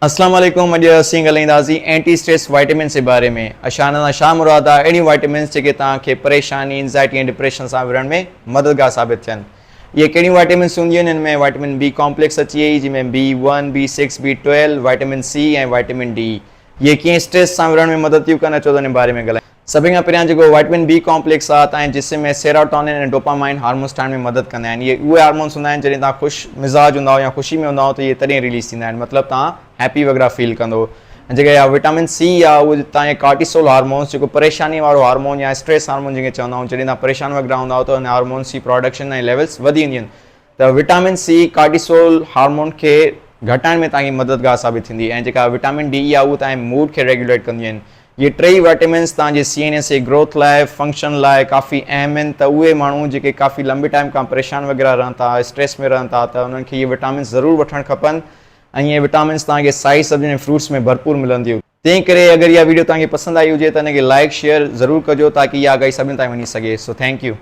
अस्सलाम वालेकुम। अॼु असीं ॻाल्हाईंदासीं एंटी स्ट्रेस वाइटामिन जे बारे में। अशाना छा मुराद आहे? अहिड़ी वाइटामिन्स जेके तव्हांखे परेशानी, एंज़ाइटी ऐं डिप्रेशन सां विढ़ण में मददगार साबित थियनि। इहे कहिड़ियूं वाइटामिन्स हूंदियूं आहिनि? हिन में वाइटामिन बी कॉम्प्लेक्स अची वई, जंहिंमें B1, B6, B12, vitamin C ऐं वाइटामिन डी। इहे कीअं स्ट्रेस सां विढ़ण में मदद थियूं कनि, अचो त हिन बारे में ॻाल्हायूं। सभिनि खां पहिरियां जेको वाइटामिन बी कॉम्प्लेक्स आहे, तव्हांजे जिस्म में सेरोटोनिन ऐं डोपामाइन हार्मोन्स ठाहिण में मदद कंदा आहिनि। इहे उहे हार्मोन्स हूंदा आहिनि जॾहिं तव्हां ख़ुशि मिज़ाज हूंदा या ख़ुशी में हूंदा त इहे तॾहिं रिलीज़ थींदा आहिनि, मतिलबु तव्हां हैप्पी वग़ैरह फील कंदो। ऐं जेके विटामिन सी आहे उहो तव्हांजे कार्टिसोल हार्मोन्स, जेको परेशानी वारो हार्मोन या स्ट्रेस हार्मोन जंहिंखे चवंदा आहियूं, जॾहिं तव्हां परेशान वग़ैरह हूंदा त हिन हार्मोन्स जी प्रोडक्शन ऐं लेवल्स वधी वेंदियूं आहिनि। त विटामिन सी कार्टिसोल हार्मोन खे घटाइण में तव्हांजी मददगार साबित थींदी। ऐं जेका विटामिन डी आहे उहो तव्हांजे मूड खे रेगुलेट कंदियूं आहिनि। ये टई वाइटामिन्स तव्हांजे CNS जे ग्रोथ लाइ, फंक्शन लाइ काफ़ी अहम आहिनि। त उहे माण्हू जेके काफ़ी लंबे टाइम खां परेशान वग़ैरह रहनि था, स्ट्रेस में रहनि था, त उन्हनि खे इहे विटामिन्स ज़रूरु वठणु खपनि। ऐं इहे विटामिन्स तव्हांखे साई सब्जियुनि ऐं फ्रूट्स में भरपूर मिलंदियूं। तंहिं करे अगरि इहा वीडियो तव्हांखे पसंदि आई हुजे त हिनखे लाइक शेयर ज़रूरु कजो, ताकी इहा आगाही सभिनी ताईं वञी सघे। So thank U.